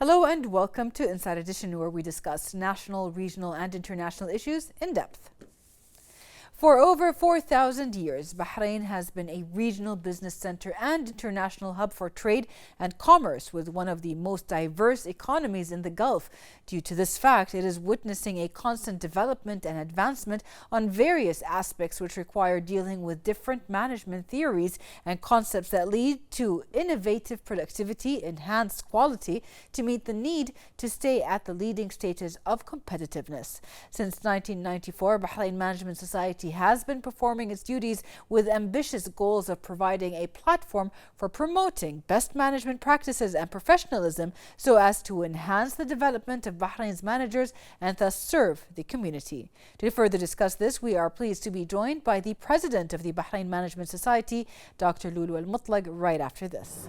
Hello and welcome to Inside Edition, where we discuss national, regional and international issues in depth. For over 4,000 years, Bahrain has been a regional business center and international hub for trade and commerce, with one of the most diverse economies in the Gulf. Due to this fact, it is witnessing a constant development and advancement on various aspects which require dealing with different management theories and concepts that lead to innovative productivity, enhanced quality to meet the need to stay at the leading stages of competitiveness. Since 1994, Bahrain Management Society has been performing its duties with ambitious goals of providing a platform for promoting best management practices and professionalism so as to enhance the development of Bahrain's managers and thus serve the community. To further discuss this, we are pleased to be joined by the President of the Bahrain Management Society, Dr. Lulu Al-Mutlaq, right after this.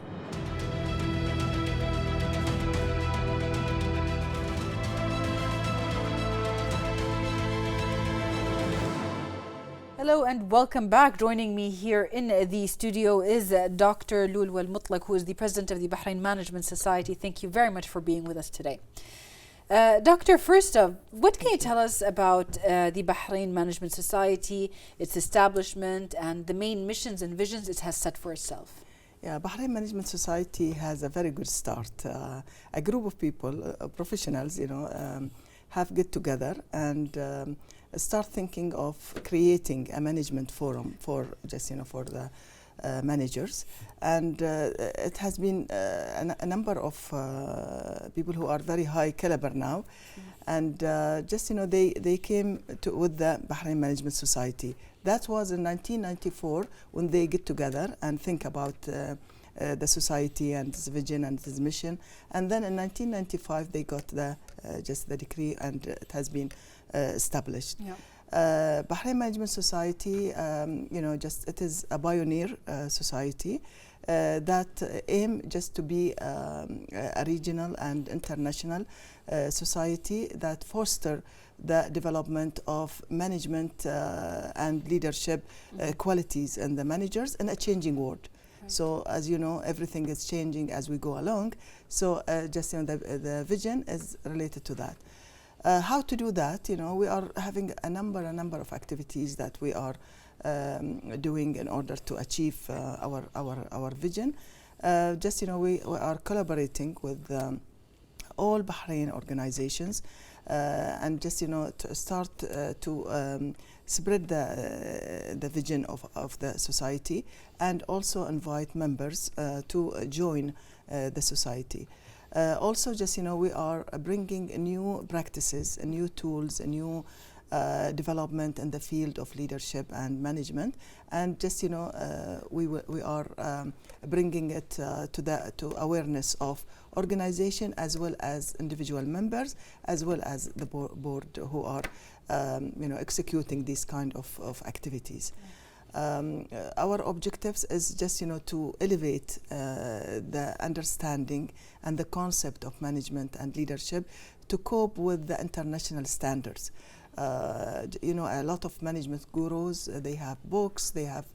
Hello and welcome back. Joining me here in the studio is Dr. Lulu Al-Mutlaq, who is the President of the Bahrain Management Society. Thank you very much for being with us today. Doctor, first off, what can you tell us about the Bahrain Management Society, its establishment, and the main missions and visions it has set for itself? Yeah, Bahrain Management Society has a very good start. A group of people, professionals, have get together and start thinking of creating a management forum for the managers, and it has been a number of people who are very high caliber now, and they came with the Bahrain Management Society. That was in 1994 when they get together and think about the society and its vision and its mission, and then in 1995 they got the decree and it has been established. Yep. Bahrain Management Society, it is a pioneer society that aim just to be a regional and international society that foster the development of management and leadership qualities in the managers in a changing world. Right. So, as you know, everything is changing as we go along. So, the vision is related to that. How to do that? We are having a number of activities that we are doing in order to achieve our vision. We are collaborating with all Bahrain organizations and to start to spread the vision of the society, and also invite members to join the society. Also, we are bringing new practices, new tools, new development in the field of leadership and management, and we are bringing it to awareness of organization as well as individual members, as well as the board who are executing these kind of activities. Our objectives is to elevate the understanding and the concept of management and leadership to cope with the international standards. A lot of management gurus, they have books, they have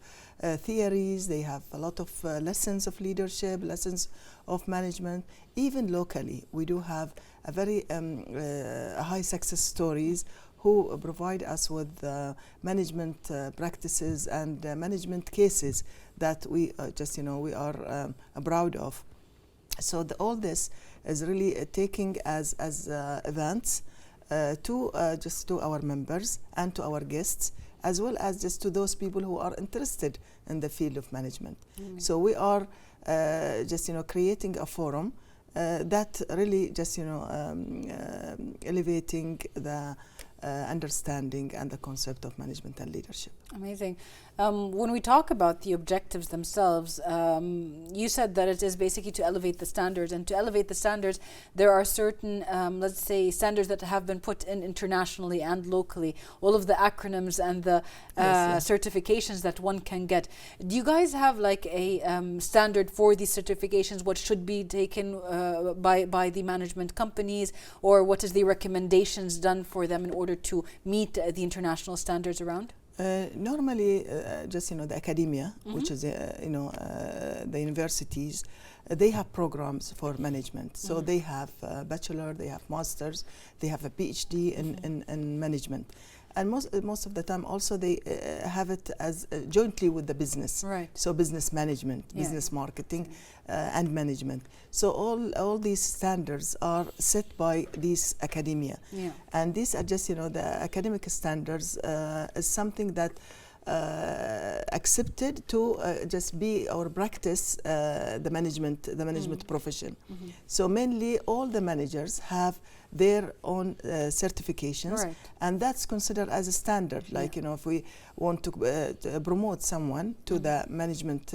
theories, they have a lot of lessons of leadership, lessons of management. Even locally, we do have a very high success stories who provide us with management practices and management cases that we we are proud of. So all this is really taking as events to our members and to our guests, as well as just to those people who are interested in the field of management. So we are creating a forum that really elevating the understanding and the concept of management and leadership. Amazing. When we talk about the objectives themselves, you said that it is basically to elevate the standards, and to elevate the standards, there are certain, let's say, standards that have been put in internationally and locally, all of the acronyms and the certifications that one can get. Do you guys have like a standard for these certifications, what should be taken by the management companies, or what is the recommendations done for them in order to meet the international standards around? Normally, the academia, which is the universities, they have programs for management. So they have a bachelor, they have masters, they have a PhD in management. And most of the time also they have it as jointly with the business. Right. So business management, business marketing and management. So all these standards are set by these academia. Yeah. And these are just, the academic standards is something that accepted to just be or practice the management profession. So mainly all the managers have their own certifications, Right. and that's considered as a standard. Like if we want to promote someone to the management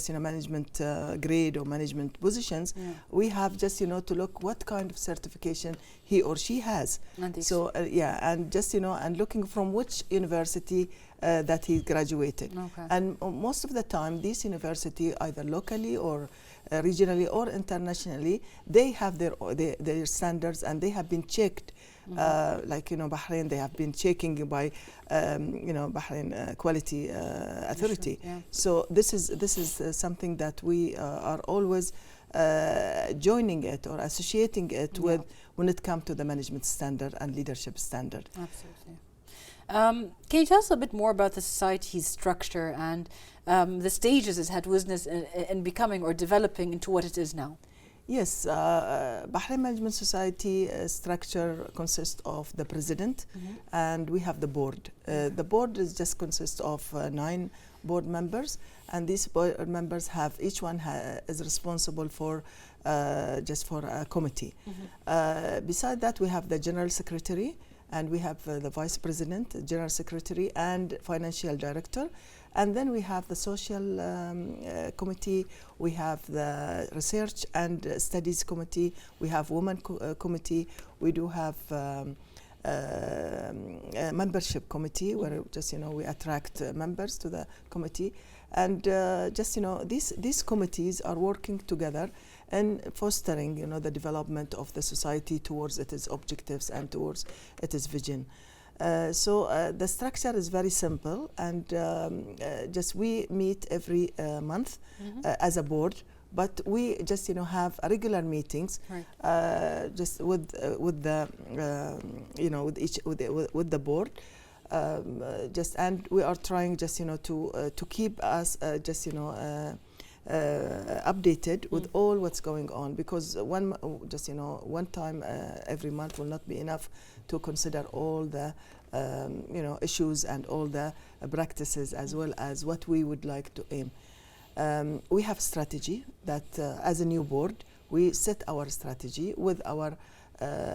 management grade or management positions, we have just to look what kind of certification he or she has. So and just and looking from which university that he graduated. Okay. And most of the time these university, either locally or regionally or internationally, they have their standards, and they have been checked. Like Bahrain, they have been checking by Bahrain Quality Authority. Sure, yeah. So this is something that we are always joining it or associating it with when it comes to the management standard and leadership standard. Absolutely. Can you tell us a bit more about the society's structure and the stages it's had witness in becoming or developing into what it is now? Yes, Bahrain Management Society structure consists of the president, and we have the board. The board consists of 9 board members, and these board members have each one is responsible for for a committee. Beside that, we have the general secretary, and we have the vice president, general secretary, and financial director. And then we have the social committee, we have the research and studies committee, we have women committee, we do have a membership committee where we attract members to the committee. And these committees are working together and fostering the development of the society towards its objectives and towards its vision. The structure is very simple, and we meet every month as a board, but we have regular meetings, right. with the board, and we are trying to keep us updated with all what's going on, because one time every month will not be enough to consider all the issues and all the practices, as well as what we would like to aim. We have strategy that as a new board we set our strategy with our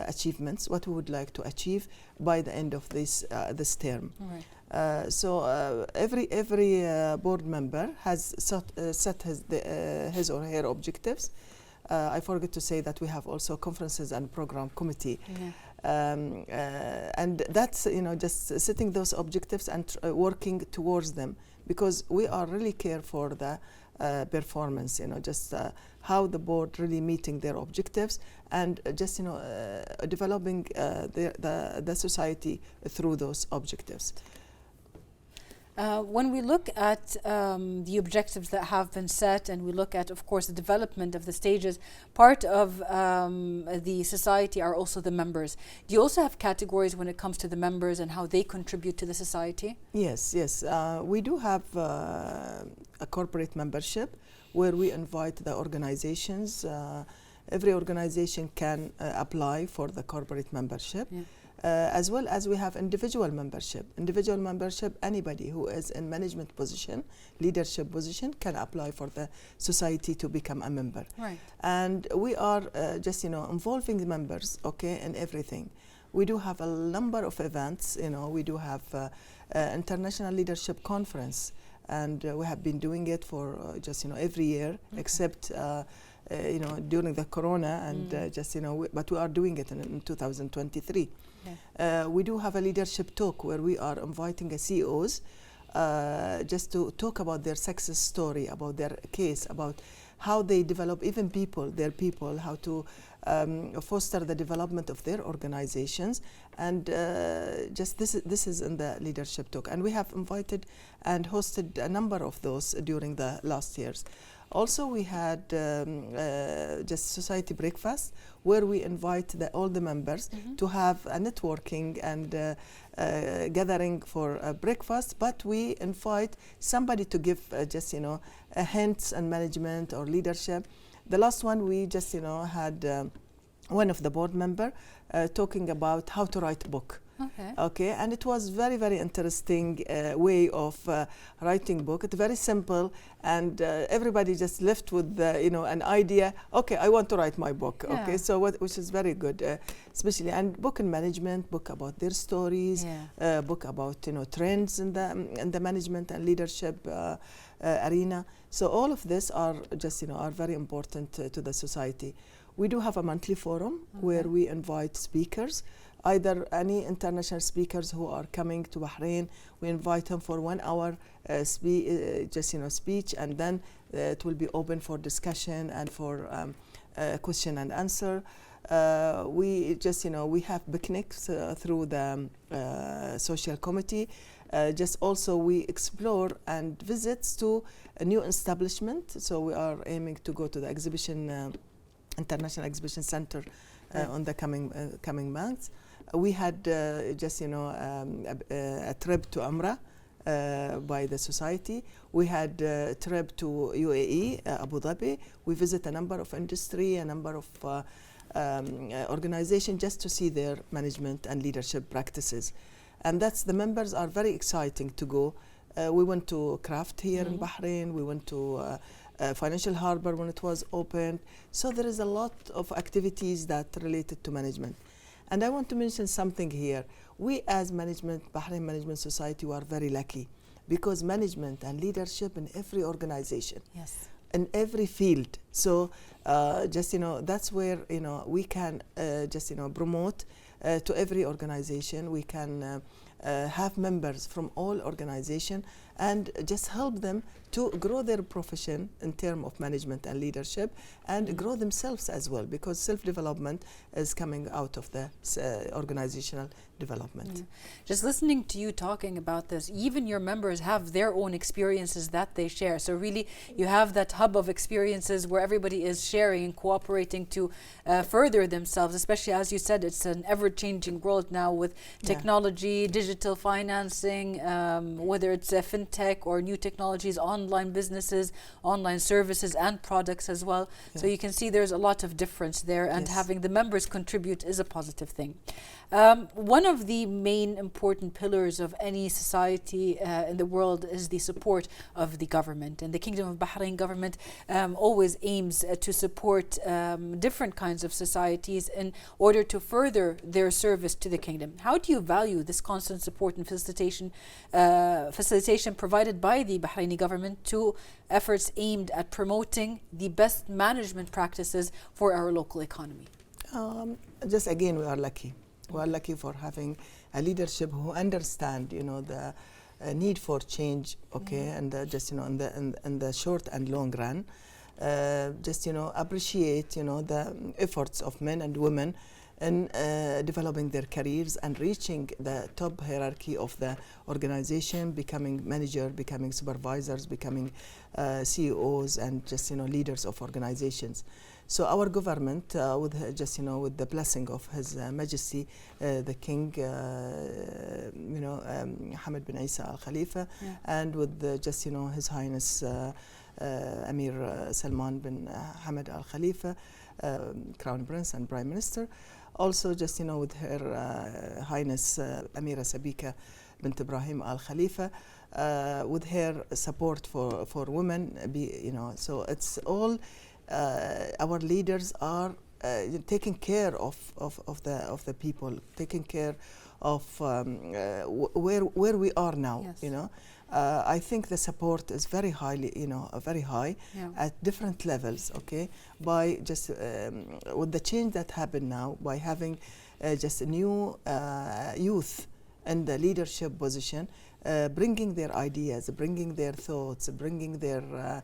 achievements, what we would like to achieve by the end of this term. Right. Every board member has set his or her objectives. I forgot to say that we have also conferences and program committee. And that's just setting those objectives and working towards them, because we are really care for the performance, how the board really meeting their objectives, and developing the society through those objectives. When we look at the objectives that have been set, and we look at, of course, the development of the stages, part of the society are also the members. Do you also have categories when it comes to the members and how they contribute to the society? Yes. We do have a corporate membership where we invite the organizations. Every organization can apply for the corporate membership. Yeah. As well as we have individual membership. Individual membership, anybody who is in management position, leadership position, can apply for the society to become a member. Right. And we are involving members, in everything. We do have a number of events. We do have international leadership conference, and we have been doing it for every year, except during the corona, and but we are doing it in 2023. We do have a leadership talk where we are inviting CEOs just to talk about their success story, about their case, about how they develop even their people, how to foster the development of their organizations, and this is in the leadership talk. And we have invited and hosted a number of those during the last years. Also, we had just society breakfast where we invite all the members to have a networking and gathering for breakfast, but we invite somebody to give just, hints and management or leadership. The last one we just, had one of the board member talking about how to write a book. Okay, and it was very, very interesting way of writing book. It's very simple, and everybody just left with an idea. Okay, I want to write my book. Yeah. Okay, so which is very good, especially and book in management, book about their stories, book about trends in the management and leadership arena. So all of this are just are very important to the society. We do have a monthly forum where we invite speakers. Either any international speakers who are coming to Bahrain, we invite them for 1 hour speech, and then it will be open for discussion and for question and answer. We just we have picnics through the social committee. Just also we explore and visits to a new establishment. So we are aiming to go to the exhibition, International Exhibition Center on the coming months. We had just a trip to Umrah by the society. We had a trip to UAE, Abu Dhabi. We visit a number of industry, a number of organizations just to see their management and leadership practices. And that's the members are very exciting to go. We went to Craft here in Bahrain. We went to Financial Harbor when it was opened. So there is a lot of activities that related to management. And I want to mention something here. We as Bahrain Management Society, we are very lucky because management and leadership in every organization, in every field. So just that's where we can just promote to every organization. We can have members from all organizations and just help them to grow their profession in terms of management and leadership and grow themselves as well, because self-development is coming out of the organizational development. Just listening to you talking about this, even your members have their own experiences that they share. So really you have that hub of experiences where everybody is sharing and cooperating to further themselves, especially as you said, it's an ever-changing world now with technology, digital financing, whether it's fintech or new technologies, online businesses, online services and products as well. So you can see there's a lot of difference there, and having the members contribute is a positive thing. One of the main important pillars of any society in the world is the support of the government, and the Kingdom of Bahrain government always aims to support different kinds of societies in order to further their service to the kingdom. How do you value this constant support and facilitation provided by the Bahraini government to efforts aimed at promoting the best management practices for our local economy? Just again, we are lucky. We are lucky for having a leadership who understand, the need for change, and just, in the short and long run, just, appreciate, the efforts of men and women in developing their careers and reaching the top hierarchy of the organization, becoming manager, becoming supervisors, becoming CEOs, and just, leaders of organizations. So our government, with just with the blessing of His Majesty, the King, Hamad bin Isa Al Khalifa, and with just His Highness Amir Salman bin Hamad Al Khalifa, Crown Prince and Prime Minister, also just with Her Highness Amira Sabika bint Ibrahim Al Khalifa, with her support for women, so it's all. Our leaders are taking care of the people, taking care of where we are now. I think the support is very highly, very high at different levels. By just with the change that happened now, by having just a new youth in the leadership position, bringing their ideas, bringing their thoughts, bringing their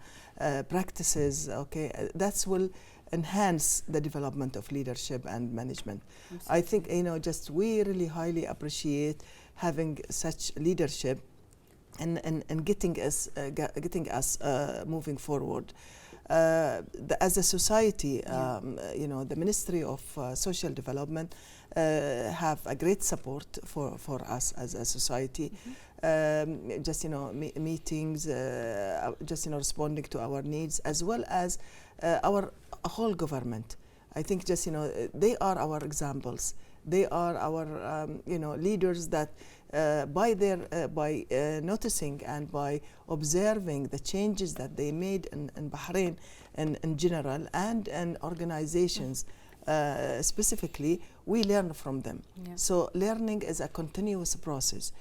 practices, that will enhance the development of leadership and management. Absolutely. I think, just we really highly appreciate having such leadership and getting us moving forward. As a society, the Ministry of Social Development have a great support for us as a society. Meetings, responding to our needs, as well as our whole government. I think they are our examples. They are our leaders that by noticing and by observing the changes that they made in Bahrain in general and in organizations specifically, we learn from them. Yeah. So learning is a continuous process.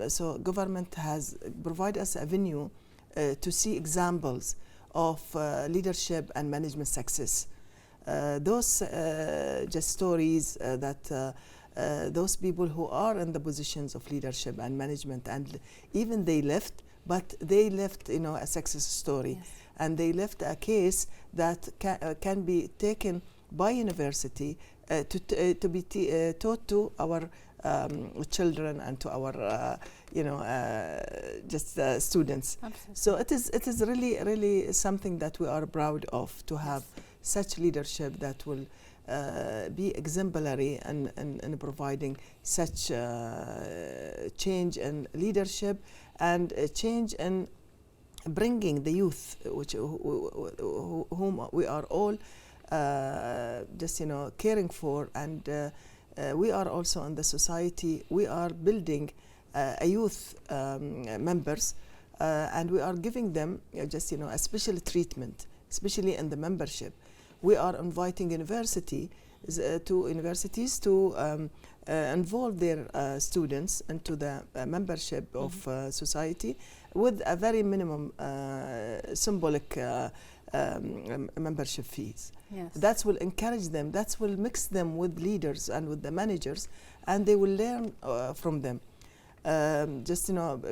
So government has provided us a venue to see examples of leadership and management success. Those just stories that those people who are in the positions of leadership and management, and even they left, but they left a success story. Yes. And they left a case that can be taken by university to be taught to our children and to our students. Absolutely. So it is really something that we are proud of, to have such leadership that will be exemplary in providing such change in leadership and change in bringing the youth, whom we are all caring for, and we are also in the society. We are building a youth members, and we are giving them a special treatment, especially in the membership. We are inviting universities to involve their students into the membership of society with a very minimum symbolic membership fees. Yes. That will encourage them, that will mix them with leaders and with the managers, and they will learn from them.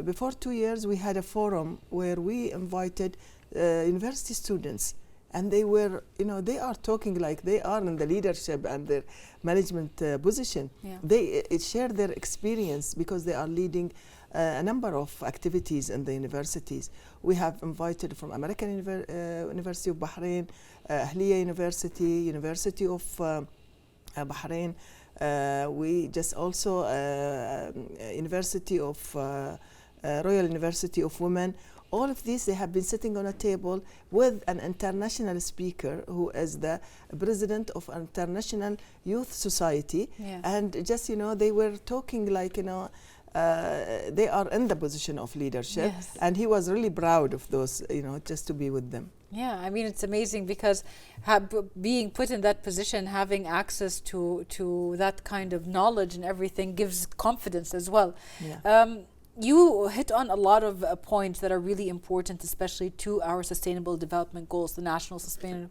Before 2 years, we had a forum where we invited university students, and they were, they are talking like they are in the leadership and their management position. Yeah. They share their experience because they are leading a number of activities in the universities. We have invited from American University of Bahrain, Ahliya University, University of Bahrain. We just also University of Royal University of Women. All of these, they have been sitting on a table with an international speaker who is the president of International Youth Society. Yeah. And they were talking like, they are in the position of leadership. Yes. And he was really proud of those, just to be with them. Yeah, I mean, it's amazing because being put in that position, having access to that kind of knowledge and everything gives confidence as well. Yeah. You hit on a lot of points that are really important, especially to our Sustainable Development Goals, the National Sustainable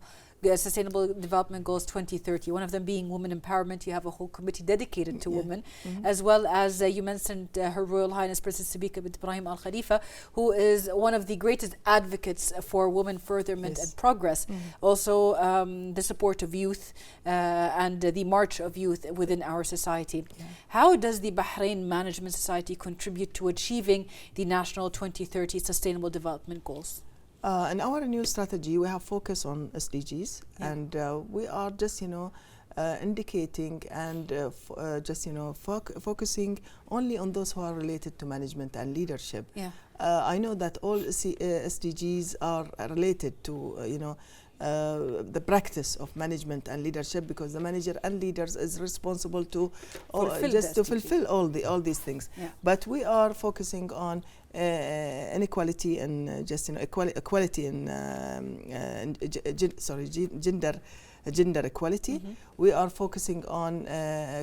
Development Goals 2030, one of them being women empowerment. You have a whole committee dedicated to women, as well as you mentioned Her Royal Highness Princess Sabika bint Ibrahim Al Khalifa, who is one of the greatest advocates for women furtherment and progress. Also the support of youth and the march of youth within our society. How does the Bahrain Management Society contribute to achieving the National 2030 Sustainable Development Goals? In our new strategy, we have focused on SDGs, and we are just, indicating and focusing only on those who are related to management and leadership. Yeah. I know that all SDGs are related to, the practice of management and leadership, because the manager and leaders is responsible to fulfill all these things. Yeah. But we are focusing on inequality and equality in gender equality. We are focusing on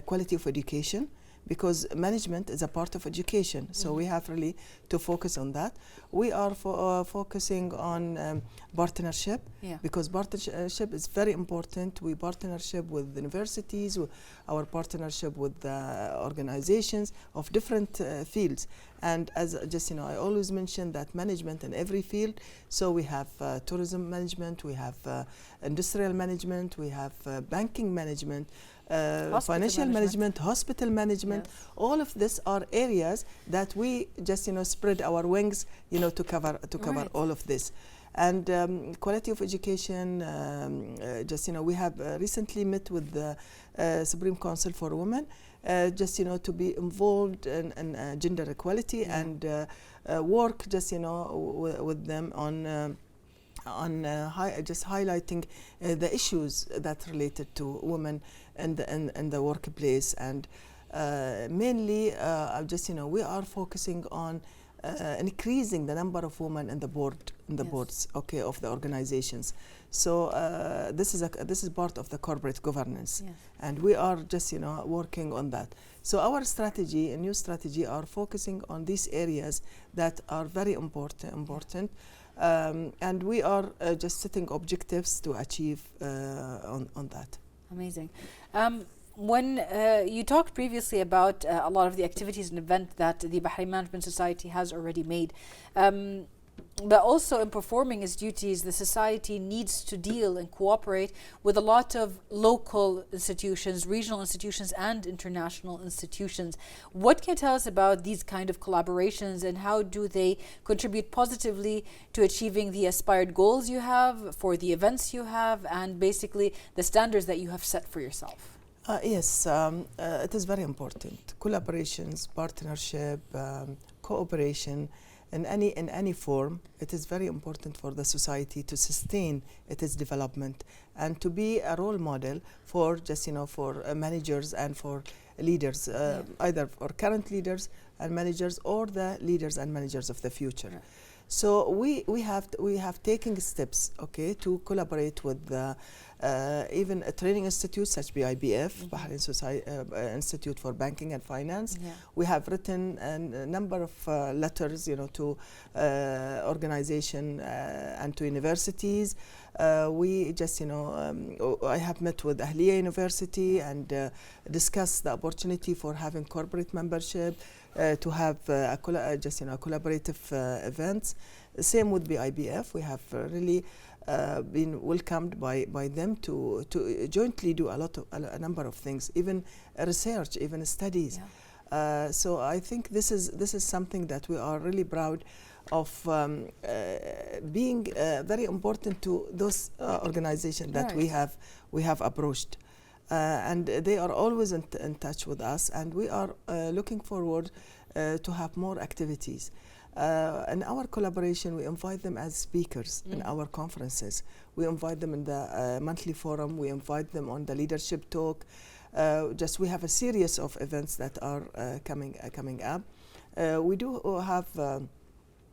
quality of education, because management is a part of education. So we have really to focus on that. We are focusing on partnership, because partnership is very important. We partnership with universities, our partnership with organizations of different fields. And as I always mention that management in every field. So we have tourism management, we have industrial management, we have banking management, financial management, hospital management. Yes. All of these are areas that we just spread our wings, to cover all of this. And quality of education, we have recently met with the Supreme Council for Women, to be involved in gender equality and work with them on highlighting the issues that related to women in the workplace. And mainly we are focusing on increasing the number of women in the boards of the organizations. So this is part of the corporate governance, and we are working on that. So our a new strategy are focusing on these areas that are very important. And we are just setting objectives to achieve on that. Amazing. When you talked previously about a lot of the activities and events that the Bahrain Management Society has already made, but also in performing its duties, the society needs to deal and cooperate with a lot of local institutions, regional institutions, and international institutions. What can you tell us about these kind of collaborations, and how do they contribute positively to achieving the aspired goals you have, for the events you have, and basically the standards that you have set for yourself? Yes, it is very important. Collaborations, partnership, cooperation, in any form, it is very important for the society to sustain its development and to be a role model for for managers and for leaders, either for current leaders and managers or the leaders and managers of the future. Yeah. So we have taken steps, to collaborate with even a training institute such BIBF, Bahrain Institute for Banking and Finance. Yeah. We have written a number of letters, to organization and to universities. We I have met with Ahliya University and discussed the opportunity for having corporate membership, to have collaborative events. Same with BIBF. We have really been welcomed by them to jointly do a number of things, even research, even studies. Yeah. So I think this is something that we are really proud of, being very important to those organizations that we have approached. And they are always in touch with us, and we are looking forward to have more activities. In our collaboration, we invite them as speakers in our conferences. We invite them in the monthly forum. We invite them on the leadership talk. We have a series of events that are coming up. We do have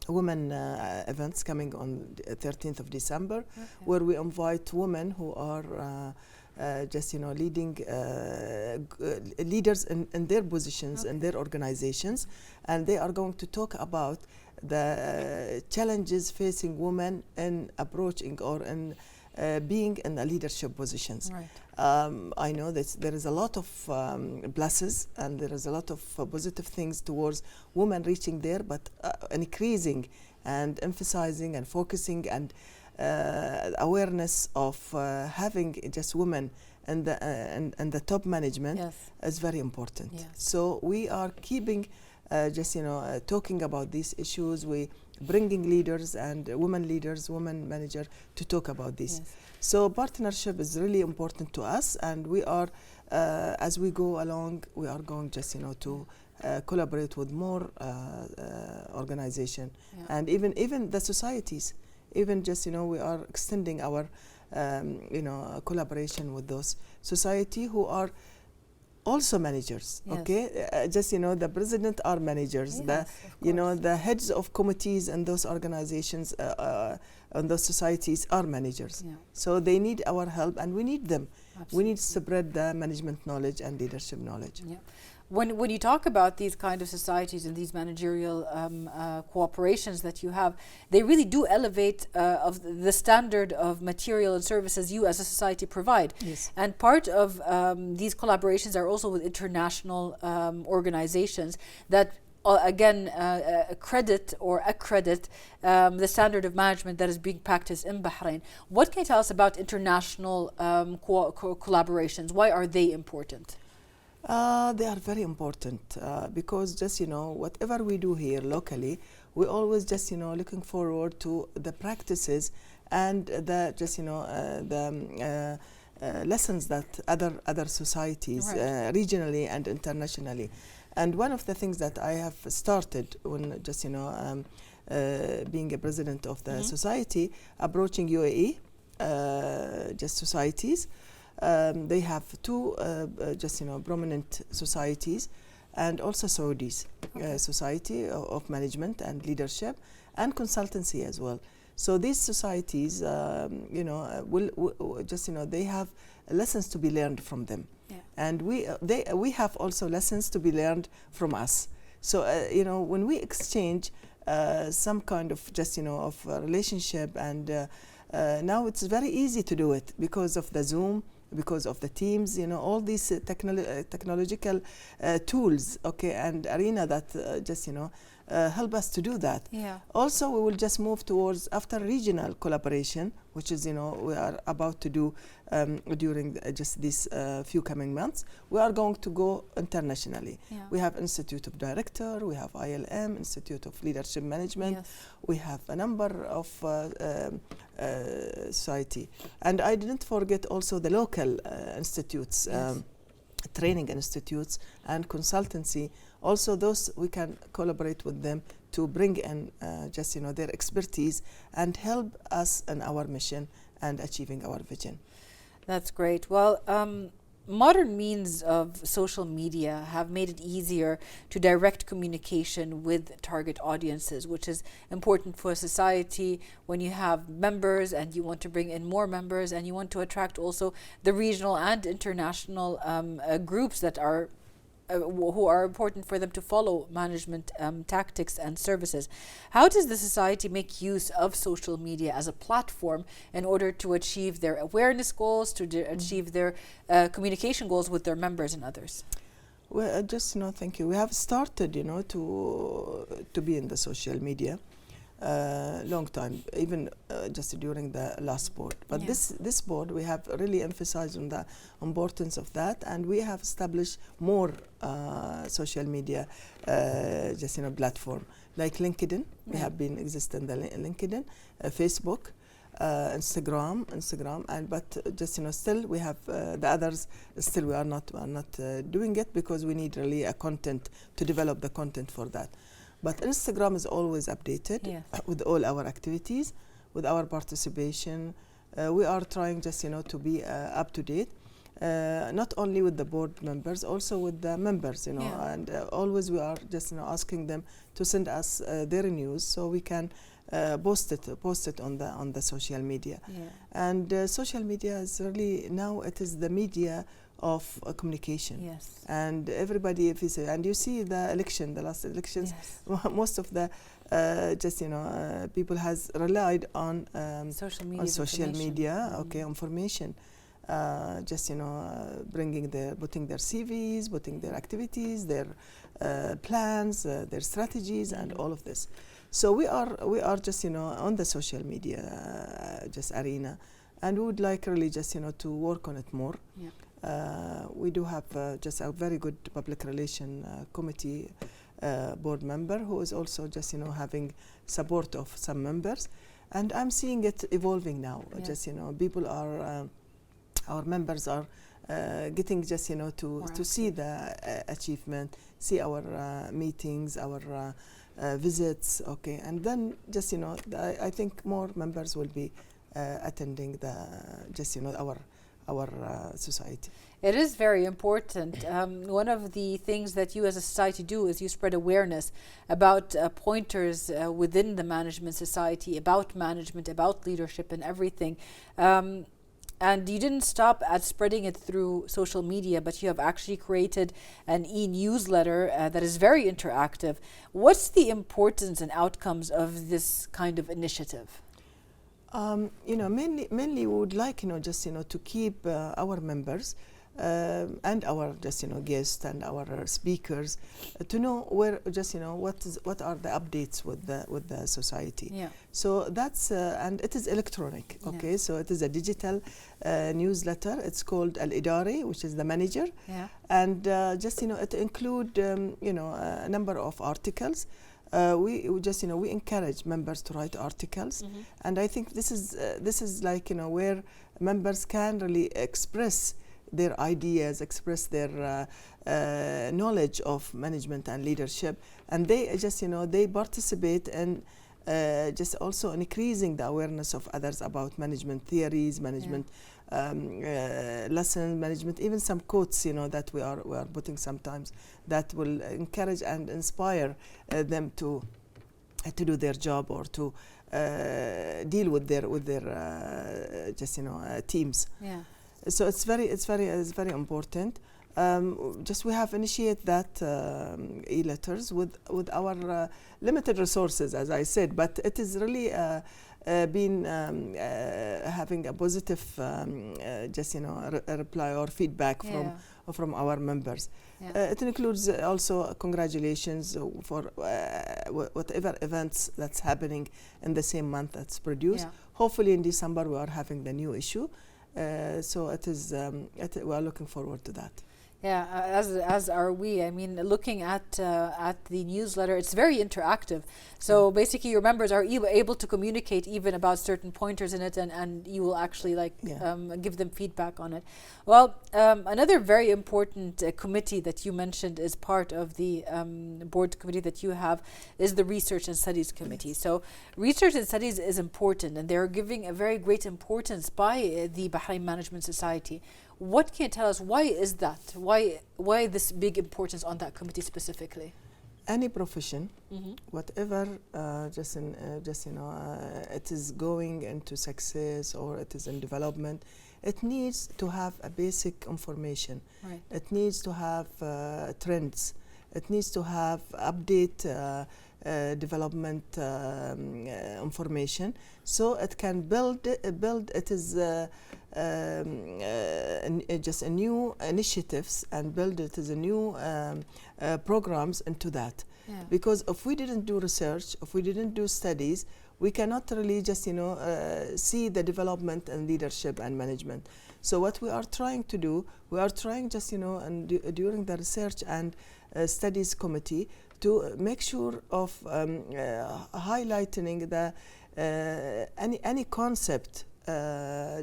women events coming on the 13th of December, where we invite women who are leading leaders in their positions, in their organizations, and they are going to talk about the challenges facing women in approaching or in being in the leadership positions. Right. I know that there is a lot of pluses and there is a lot of positive things towards women reaching there, but increasing and emphasizing and focusing and awareness of having just women in the top management is very important. Yes. So we are keeping talking about these issues. We bringing leaders and women manager to talk about this. Yes. So partnership is really important to us, and we are as we go along, we are going to collaborate with more organization and even the societies. Even we are extending our collaboration with those society who are also managers. Yes. The president are managers. Yes, the heads of committees and those organizations and those societies are managers. Yeah. So they need our help, and we need them. Absolutely. We need to spread the management knowledge and leadership knowledge. Yeah. When you talk about these kind of societies and these managerial cooperations that you have, they really do elevate of the standard of material and services you as a society provide. Yes. And part of these collaborations are also with international organizations that accredit the standard of management that is being practiced in Bahrain. What can you tell us about international collaborations? Why are they important? They are very important because whatever we do here locally, we always just looking forward to the practices and the just the lessons that other societies regionally and internationally. And one of the things that I have started when just being a president of the society, approaching UAE just societies. They have two just prominent societies, and also Saudi's society of management and leadership and consultancy as well. So these societies, will just they have lessons to be learned from them, and we have also lessons to be learned from us. So when we exchange some kind of just of relationship, and now it's very easy to do it because of the Zoom, because of the Teams, all these technological tools, and arena that just help us to do that. Also, we will just move towards after regional collaboration, which is we are about to do during just these few coming months. We are going to go internationally. We have Institute of Director, we have ILM, Institute of Leadership Management. We have a number of society, and I didn't forget also the local institutes, training institutes and consultancy. Also, those we can collaborate with them to bring in just their expertise and help us in our mission and achieving our vision. That's great. Well, modern means of social media have made it easier to direct communication with target audiences, which is important for society when you have members and you want to bring in more members and you want to attract also the regional and international groups that are who are important for them to follow management tactics and services. How does the society make use of social media as a platform in order to achieve their awareness goals, to achieve their communication goals with their members and others? Well, just thank you. We have started, to be in the social media long time, even just during the last board. But this board, we have really emphasized on the importance of that, and we have established more social media platform like LinkedIn. We have been existing the LinkedIn, Facebook, Instagram, and but just still we have the others. Still we are not doing it because we need really a content to develop the content for that. But Instagram is always updated with all our activities, with our participation. We are trying just to be up to date, not only with the board members, also with the members, and always we are just asking them to send us their news so we can post it on the social media. And social media is really now it is the media of communication. And everybody, if you say, and you see the last elections, most of the people has relied on social media, information. Bringing putting their CVs, putting their activities, their plans, their strategies, and all of this. So we are just on the social media arena, and we would like really just to work on it more. We do have just a very good public relation committee board member who is also just having support of some members, and I'm seeing it evolving now. Just people are our members are getting just to see the achievement, see our meetings, our visits, and then just I think more members will be attending the just our society. It is very important. One of the things that you as a society do is you spread awareness about pointers within the management society, about management, about leadership and everything. And you didn't stop at spreading it through social media, but you have actually created an e-newsletter that is very interactive. What's the importance and outcomes of this kind of initiative? Mainly we would like just to keep our members and our just guests and our speakers to know where just what are the updates with the society. Yeah. So that's and it is electronic. Okay, so it is a digital newsletter. It's called Al Idari, which is the manager. Yeah. And just it include a number of articles. We just we encourage members to write articles, and I think this is like where members can really express their ideas, express their knowledge of management and leadership, and they just they participate in just also increasing the awareness of others about management theories, management lessons, management, even some quotes that we are putting sometimes that will encourage and inspire them to do their job or to deal with their just teams. Yeah. So it's very important. Just we have initiated that e-letters with our limited resources, as I said, but it is really been having a positive just a reply or feedback from our members. It includes also congratulations for whatever events that's happening in the same month that's produced. Hopefully in December we are having the new issue. So it is. We are looking forward to that. Yeah, as are we. I mean, looking at the newsletter, it's very interactive. So basically, your members are able to communicate even about certain pointers in it, and you will actually give them feedback on it. Well, another very important committee that you mentioned is part of the board committee that you have is the Research and Studies Committee. So research and studies is important, and they're giving a very great importance by the Bahrain Management Society. What can you tell us? Why is that? Why this big importance on that committee specifically? Any profession, whatever, it is going into success or it is in development, it needs to have a basic information. Right. It needs to have trends. It needs to have update development information, so it can build. It is just a new initiatives and build it as a new programs into that. Because if we didn't do research, if we didn't do studies, we cannot really just see the development and leadership and management. So what we are trying to do, we are trying just and during the research and studies committee to make sure of highlighting the any concept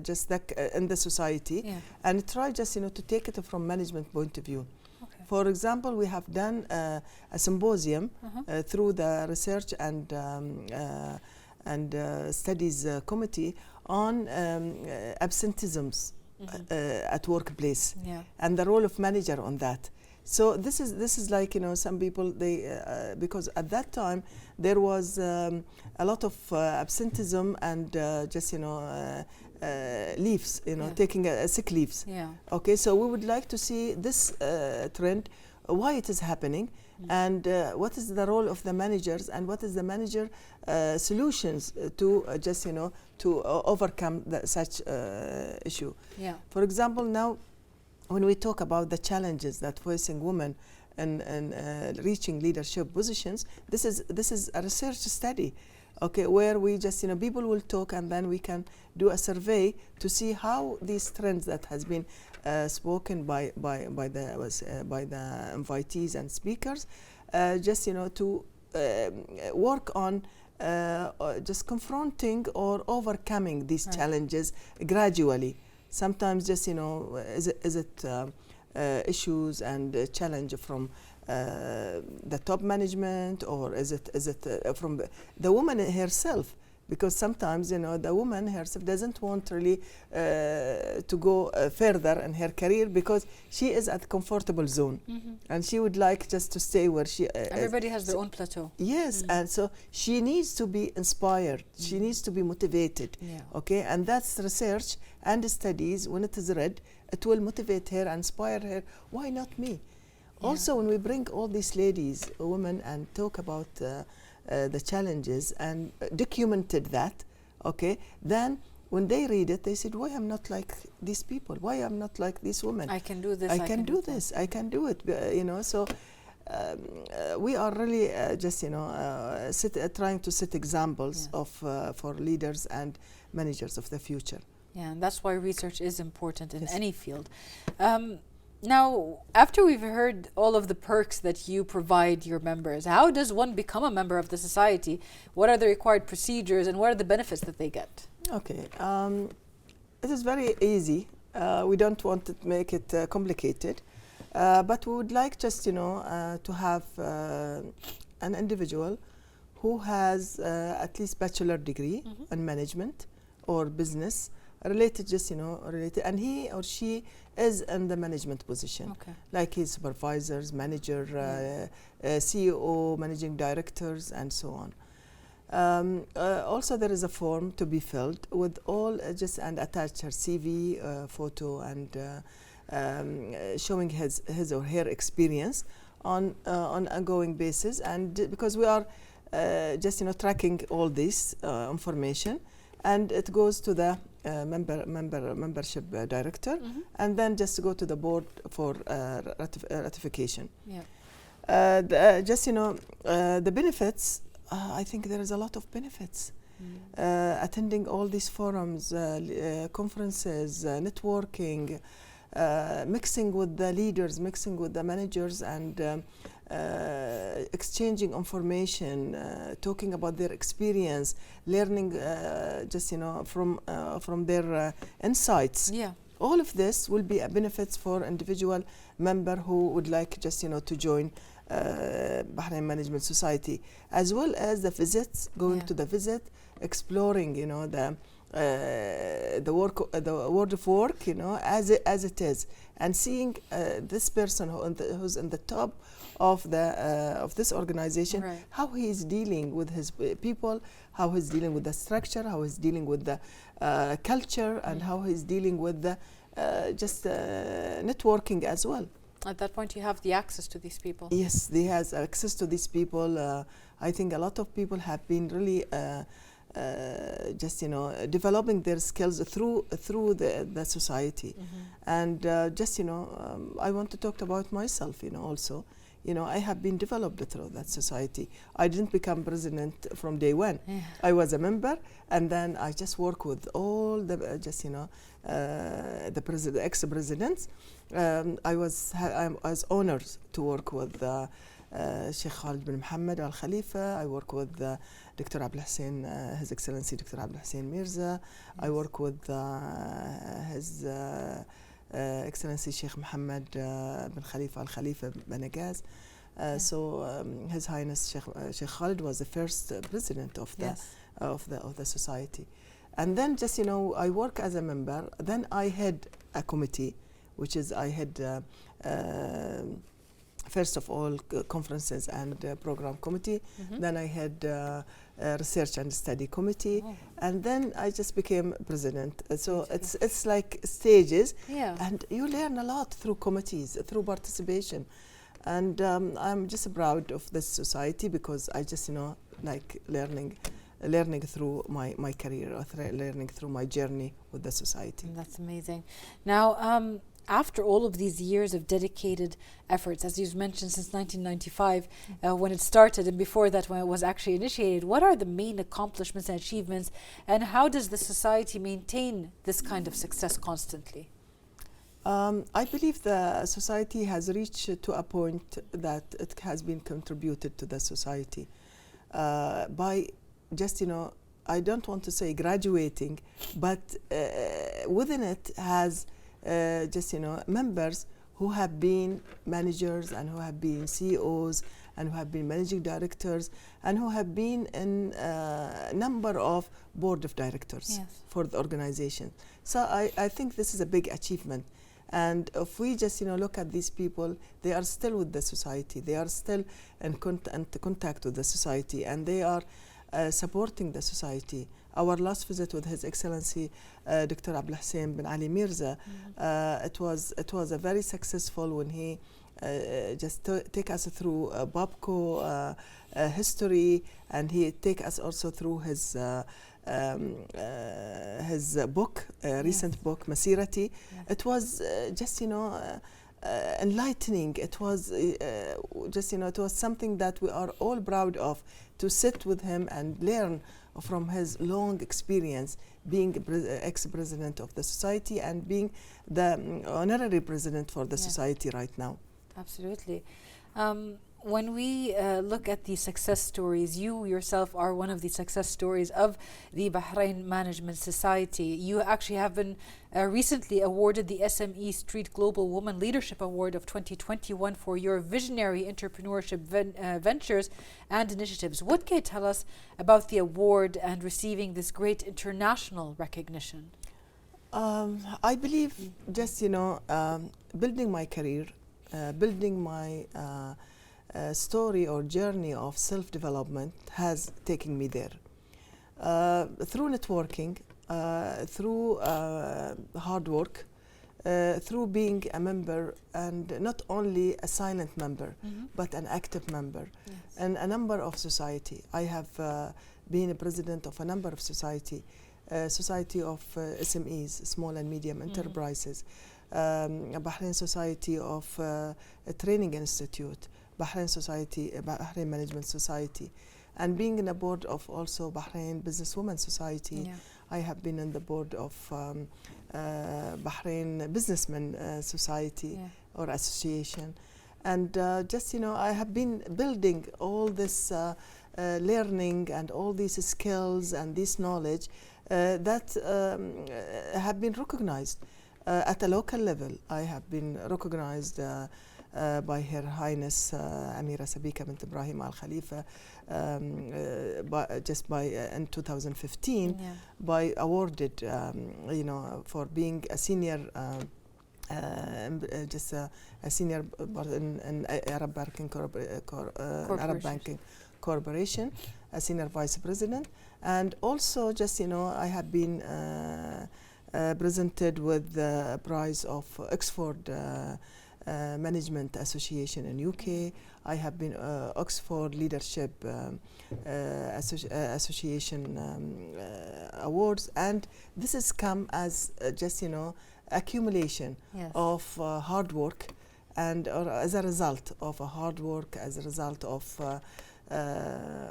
just that in the society, and try just to take it from management point of view. Okay. For example, we have done a symposium through the research and studies committee on absenteeisms at workplace and the role of manager on that. So this is like some people they because at that time there was a lot of absenteeism and just leaves, taking sick leaves. Okay, so we would like to see this trend, why it is happening, and what is the role of the managers, and what is the manager solutions to just to overcome such issue. For example, now when we talk about the challenges that facing women in reaching leadership positions, this is a research study, okay, where we just people will talk, and then we can do a survey to see how these trends that has been spoken by the invitees and speakers, just to work on just confronting or overcoming these challenges gradually. Sometimes just is it issues and challenge from the top management, or is it from the woman herself? Because sometimes the woman herself doesn't want really to go further in her career because she is at comfortable zone, and she would like just to stay where she everybody has their own plateau. Yes, and so she needs to be inspired, she needs to be motivated. Okay, and that's research and studies. When it is read, it will motivate her, inspire her. Why not me? Also, when we bring all these ladies, women, and talk about the challenges and documented that, okay, then when they read it, they said, why I'm not like these people? Why I'm not like these women? I can do this. I can do this. I can do it. So we are really just trying to set examples of for leaders and managers of the future. Yeah, and that's why research is important in Yes. any field. Now, after we've heard all of the perks that you provide your members, how does one become a member of the society? What are the required procedures and what are the benefits that they get? Okay, it is very easy. We don't want to make it complicated, but we would like just to have an individual who has at least bachelor degree in management or business related, related, and he or she is in the management position, like his supervisors, manager, CEO, managing directors, and so on. Also, there is a form to be filled with all and attach her CV, photo, and showing his or her experience on an ongoing basis. And because we are tracking all this information, and it goes to the membership director, and then just go to the board for ratification. Yeah. The benefits. I think there is a lot of benefits. Attending all these forums, conferences, networking, mixing with the leaders, mixing with the managers, and exchanging information, talking about their experience, learning from their insights. Yeah. All of this will be a benefits for individual member who would like to join Bahrain Management Society, as well as the visits, going to the visit, exploring, the world of work, as it is, and seeing this person who's in the top of this organization, how he is dealing with his people, how he's dealing with the structure, how he's dealing with the culture, and how he's dealing with the networking as well. At that point, you have the access to these people. Yes, they has access to these people. I think a lot of people have been really developing their skills through the society. And I want to talk about myself, also. I have been developed through that society. I didn't become president from day one. Yeah. I was a member, and then I just work with all the the ex-presidents. I was honored to work with Sheikh Khalid bin Mohammed Al Khalifa. I work with Dr. Abdul Hussein, His Excellency Dr. Abdul Hussein Mirza. I work with His Excellency Sheikh Mohammed bin Khalifa Al Khalifa Banagaz. His Highness Sheikh Khalid was the first president of the society. And then I work as a member. Then I had a committee, which is I had first of all conferences and program committee. Then I had research and study committee, and then I just became president. So it's like stages, and you learn a lot through committees, through participation. And I'm just proud of this society because I just like learning through my career, or learning through my journey with the society. That's amazing. Now, after all of these years of dedicated efforts, as you've mentioned, since 1995, when it started, and before that, when it was actually initiated, what are the main accomplishments and achievements, and how does the society maintain this kind of success constantly? I believe the society has reached to a point that it has been contributed to the society by just, I don't want to say graduating, but within it has members who have been managers and who have been CEOs and who have been managing directors and who have been in a number of board of directors for the organization. So I think this is a big achievement. And if we just look at these people, they are still with the society. They are still in contact with the society, and they are supporting the society. Our last visit with His Excellency Dr. Abdul Hussein bin Ali Mirza, it was a very successful when he just take us through Babco history, and he take us also through his book, recent book, Masirati. It was just, enlightening. It was just, it was something that we are all proud of, to sit with him and learn from his long experience being ex-president of the society and being the honorary president for the society right now. Absolutely. When we look at the success stories, you yourself are one of the success stories of the Bahrain Management Society. You actually have been recently awarded the SME Street Global Women Leadership Award of 2021 for your visionary entrepreneurship ventures and initiatives. What can you tell us about the award and receiving this great international recognition? I believe just, building my career, building my story or journey of self-development has taken me there. Through networking, through hard work, through being a member, and not only a silent member, but an active member, and a number of society. I have been a president of a number of society of SMEs, small and medium enterprises, a Bahrain Society of a Training Institute, Bahrain Management Society, and being in the board of also Bahrain Businesswomen Society. I have been in the board of Bahrain Businessmen Society or Association, and just, I have been building all this learning and all these skills and this knowledge that have been recognized at a local level. I have been recognized by Her Highness Amira Sabika bint Ibrahim Al Khalifa in 2015, by awarded for being a senior a senior in Arab Banking Corporation, a senior vice president, and also just, I have been presented with the prize of Oxford Management Association in UK. I have been Oxford Leadership Association awards, and this has come as just, accumulation of hard work, and or as a result of hard work, as a result of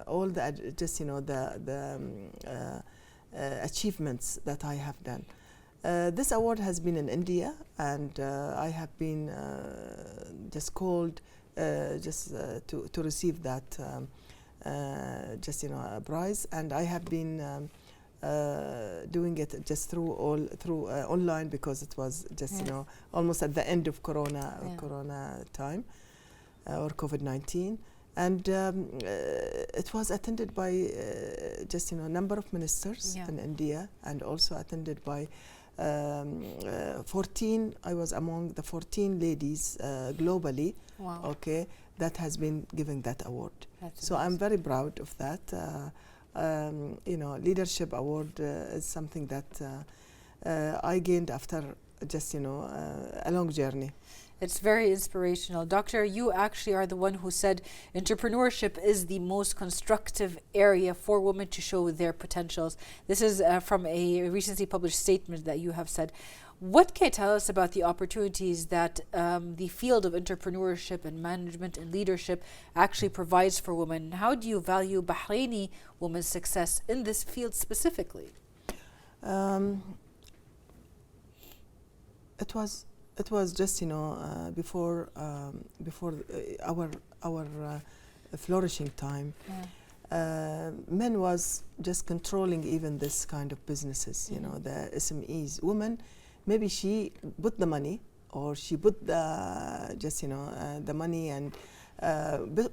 all the just, the achievements that I have done. This award has been in India, and I have been just called to receive that just, a prize, and I have been doing it just through online, because it was just almost at the end of Corona time or COVID-19. And it was attended by just, a number of ministers in India, and also attended by 14. I was among the 14 ladies globally. Wow. Okay, that has been given that award. That's so amazing. I'm very proud of that. Leadership award is something that I gained after just, a long journey. It's very inspirational. Doctor, you actually are the one who said entrepreneurship is the most constructive area for women to show their potentials. This is from a recently published statement that you have said. What can you tell us about the opportunities that the field of entrepreneurship and management and leadership actually provides for women? How do you value Bahraini women's success in this field specifically? It was just, before our flourishing time, men was just controlling even this kind of businesses, the SMEs. Women, maybe she put the money, or she put the just, the money and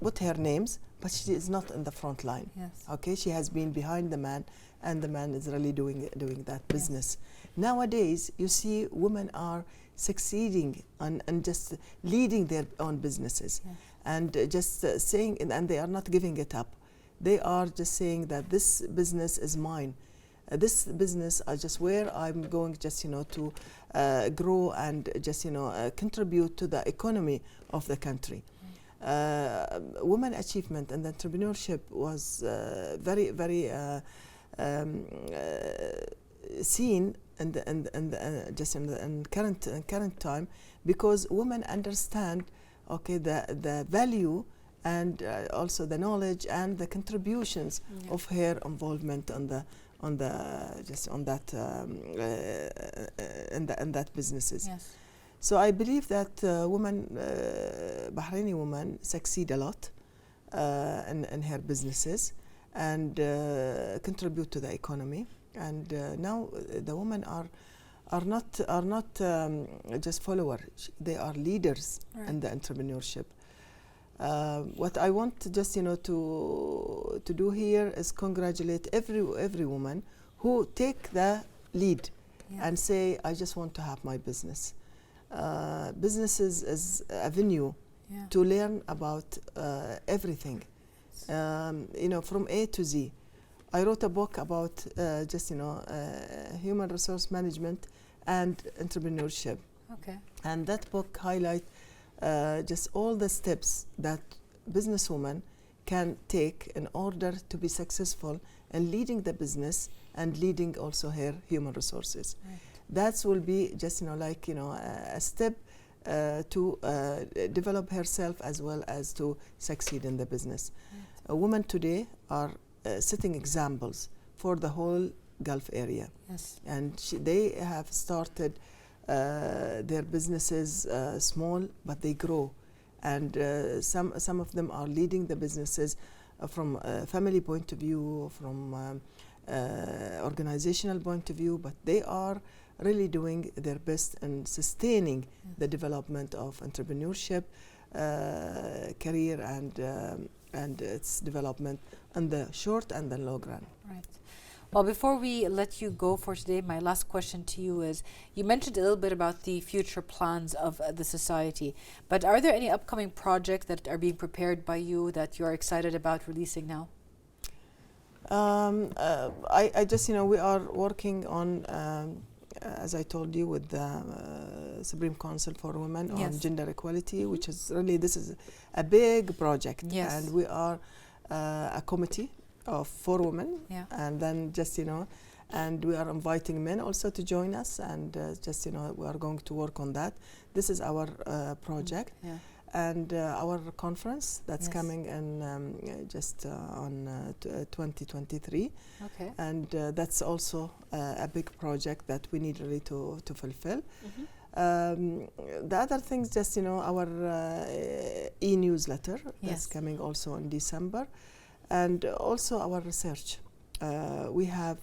put her names, but she is not in the front line. Yes. Okay, she has been behind the man, and the man is really doing that business. Nowadays, you see, women are succeeding and just leading their own businesses, and just saying, and they are not giving it up. They are just saying that this business is mine. this business are just where I'm going just to grow and just contribute to the economy of the country. Women achievement and entrepreneurship was very very seen in current time, because women understand the value and also the knowledge and the contributions of her involvement in that businesses. Yes. So I believe that Bahraini women succeed a lot in her businesses and contribute to the economy. And now the women are not just followers; they are leaders in the entrepreneurship. What I want just to do here is congratulate every woman who take the lead and say, I just want to have my business. Businesses is a venue to learn about everything, from A to Z. I wrote a book about human resource management and entrepreneurship. Okay. And that book highlight just all the steps that businesswomen can take in order to be successful in leading the business and leading also her human resources. Right. That will be just a step to develop herself as well as to succeed in the business. Right. Women today are setting examples for the whole Gulf area. Yes. And they have started their businesses small, but they grow. And some of them are leading the businesses from a family point of view, from organizational point of view, but they are really doing their best in sustaining the development of entrepreneurship, career, and its development in the short and the long run. Right. Well, before we let you go for today, my last question to you is, you mentioned a little bit about the future plans of the society, but are there any upcoming projects that are being prepared by you that you're excited about releasing now? I just, we are working on, as I told you, with the Supreme Council for Women on gender equality, which is really, this is a big project. Yes. And we are a committee of 4 women, and then just and we are inviting men also to join us, and we are going to work on that. This is our project, and our conference that's coming in on 2023. Okay. And that's also a big project that we need really to fulfill. The other things, just our e-newsletter that's coming also in December. And also our research. We have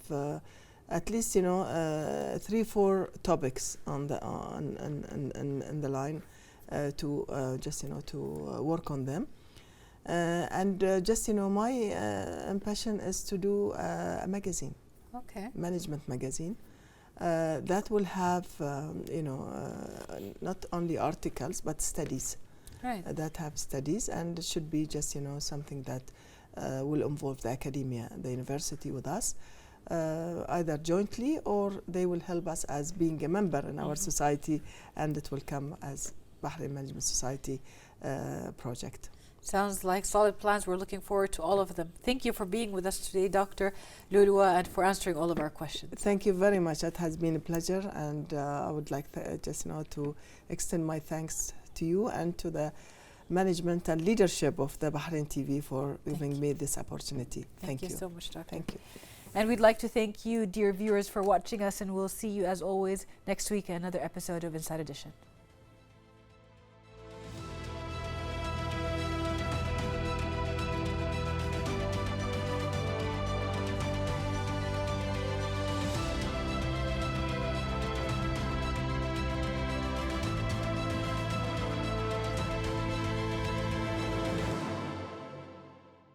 at least 3-4 topics on the in the line to to work on them. And my passion is to do a magazine, management magazine, that will have not only articles but studies. Right. That have studies, and it should be just something that will involve the academia, the university with us, either jointly, or they will help us as being a member in our society, and it will come as Bahrain Management Society project. Sounds like solid plans. We're looking forward to all of them. Thank you for being with us today, Dr. Lulua, and for answering all of our questions. Thank you very much. It has been a pleasure, and I would like to extend my thanks to you and to the management and leadership of the Bahrain TV for giving me this opportunity. Thank you so much, Doctor. Thank you. And we'd like to thank you, dear viewers, for watching us, and we'll see you as always next week in another episode of Inside Edition.